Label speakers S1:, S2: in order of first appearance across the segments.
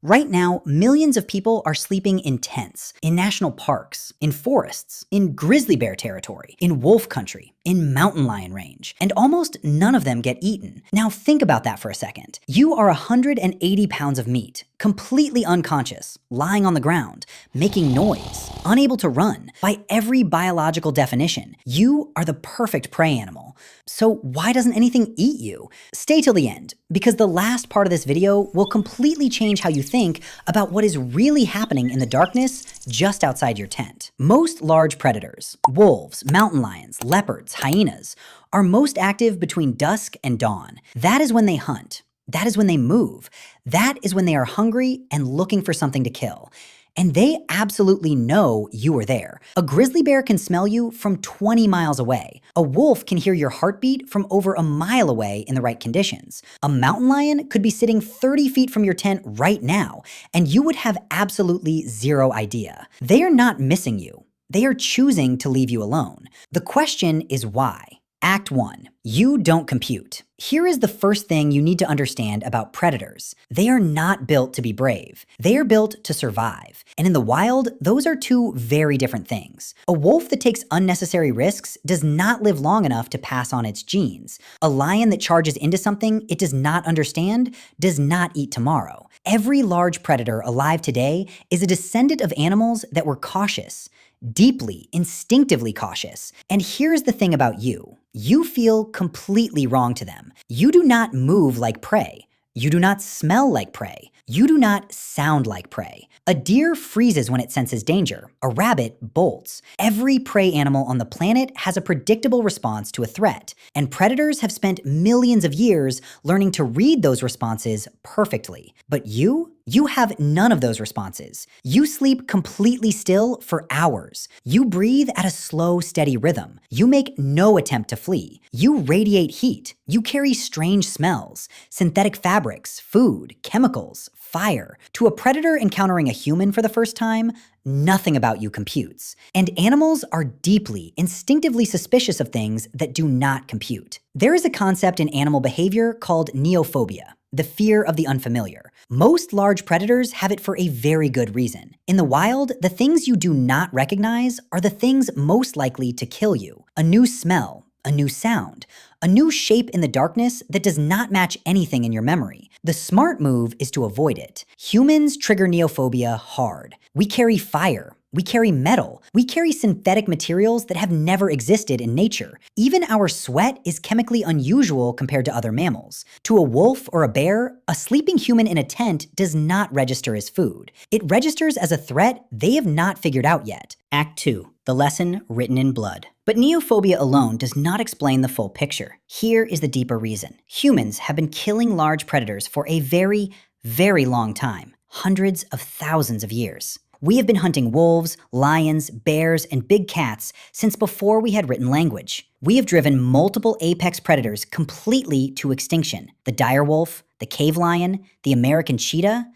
S1: Right now, millions of people are sleeping in tents, in national parks, in forests, in grizzly bear territory, in wolf country, in mountain lion range, and almost none of them get eaten. Now think about that for a second. You are 180 pounds of meat, completely unconscious, lying on the ground, making noise, unable to run. By every biological definition, you are the perfect prey animal. So why doesn't anything eat you? Stay till the end, because the last part of this video will completely change how you think about what is really happening in the darkness just outside your tent. Most large predators, wolves, mountain lions, leopards, hyenas, are most active between dusk and dawn. That is when they hunt. That is when they move. That is when they are hungry and looking for something to kill. And they absolutely know you are there. A grizzly bear can smell you from 20 miles away. A wolf can hear your heartbeat from over a mile away in the right conditions. A mountain lion could be sitting 30 feet from your tent right now, and you would have absolutely zero idea. They are not missing you. They are choosing to leave you alone. The question is why? Act 1. You don't compute. Here is the first thing you need to understand about predators. They are not built to be brave. They are built to survive. And in the wild, those are two very different things. A wolf that takes unnecessary risks does not live long enough to pass on its genes. A lion that charges into something it does not understand does not eat tomorrow. Every large predator alive today is a descendant of animals that were cautious. Deeply, instinctively cautious. And here's the thing about you. You feel completely wrong to them. You do not move like prey. You do not smell like prey. You do not sound like prey. A deer freezes when it senses danger. A rabbit bolts. Every prey animal on the planet has a predictable response to a threat, and predators have spent millions of years learning to read those responses perfectly. But you have none of those responses. You sleep completely still for hours. You breathe at a slow, steady rhythm. You make no attempt to flee. You radiate heat. You carry strange smells, synthetic fabrics, food, chemicals, fire. To a predator encountering a human for the first time, nothing about you computes. And animals are deeply, instinctively suspicious of things that do not compute. There is a concept in animal behavior called neophobia, the fear of the unfamiliar. Most large predators have it for a very good reason. In the wild, the things you do not recognize are the things most likely to kill you. A new smell, a new sound, a new shape in the darkness that does not match anything in your memory. The smart move is to avoid it. Humans trigger neophobia hard. We carry fire. We carry metal. We carry synthetic materials that have never existed in nature. Even our sweat is chemically unusual compared to other mammals. To a wolf or a bear, a sleeping human in a tent does not register as food. It registers as a threat they have not figured out yet. Act 2. The lesson written in blood. But neophobia alone does not explain the full picture. Here is the deeper reason. Humans have been killing large predators for a very, very long time. Hundreds of thousands of years. We have been hunting wolves, lions, bears, and big cats since before we had written language. We have driven multiple apex predators completely to extinction. The dire wolf, the cave lion, the American cheetah,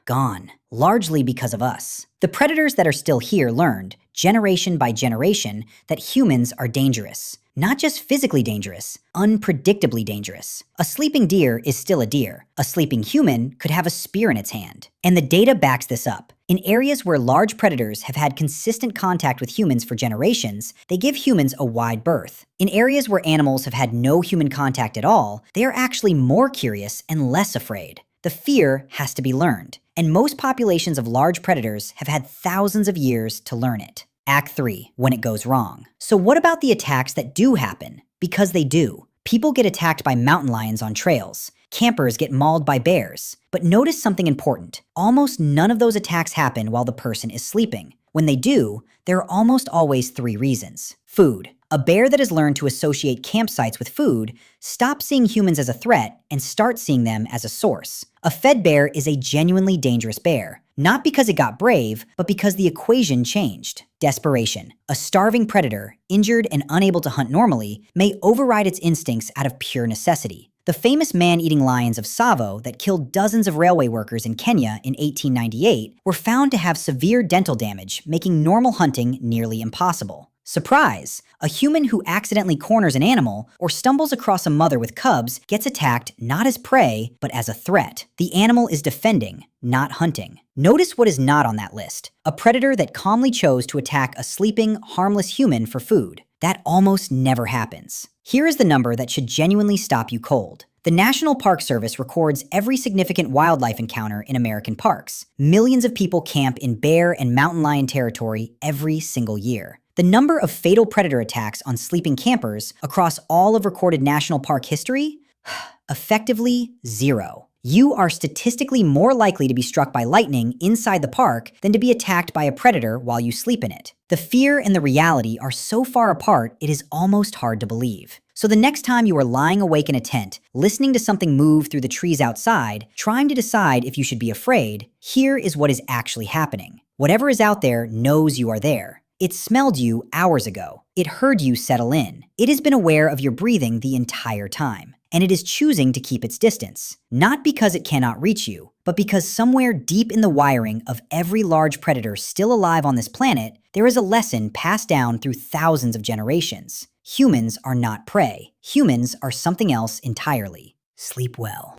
S1: gone, largely because of us. The predators that are still here learned, generation by generation, that humans are dangerous. Not just physically dangerous, unpredictably dangerous. A sleeping deer is still a deer. A sleeping human could have a spear in its hand. And the data backs this up. In areas where large predators have had consistent contact with humans for generations, they give humans a wide berth. In areas where animals have had no human contact at all, they are actually more curious and less afraid. The fear has to be learned, and most populations of large predators have had thousands of years to learn it. Act 3, when it goes wrong. So what about the attacks that do happen? Because they do. People get attacked by mountain lions on trails. Campers get mauled by bears. But notice something important. Almost none of those attacks happen while the person is sleeping. When they do, there are almost always 3 reasons. Food. A bear that has learned to associate campsites with food stops seeing humans as a threat and starts seeing them as a source. A fed bear is a genuinely dangerous bear, not because it got brave, but because the equation changed. Desperation. A starving predator, injured and unable to hunt normally, may override its instincts out of pure necessity. The famous man-eating lions of Tsavo that killed dozens of railway workers in Kenya in 1898 were found to have severe dental damage, making normal hunting nearly impossible. Surprise! A human who accidentally corners an animal or stumbles across a mother with cubs gets attacked not as prey, but as a threat. The animal is defending, not hunting. Notice what is not on that list. A predator that calmly chose to attack a sleeping, harmless human for food. That almost never happens. Here is the number that should genuinely stop you cold. The National Park Service records every significant wildlife encounter in American parks. Millions of people camp in bear and mountain lion territory every single year. The number of fatal predator attacks on sleeping campers across all of recorded national park history? Effectively zero. You are statistically more likely to be struck by lightning inside the park than to be attacked by a predator while you sleep in it. The fear and the reality are so far apart, it is almost hard to believe. So the next time you are lying awake in a tent, listening to something move through the trees outside, trying to decide if you should be afraid, here is what is actually happening. Whatever is out there knows you are there. It smelled you hours ago. It heard you settle in. It has been aware of your breathing the entire time. And it is choosing to keep its distance. Not because it cannot reach you, but because somewhere deep in the wiring of every large predator still alive on this planet, there is a lesson passed down through thousands of generations. Humans are not prey. Humans are something else entirely. Sleep well.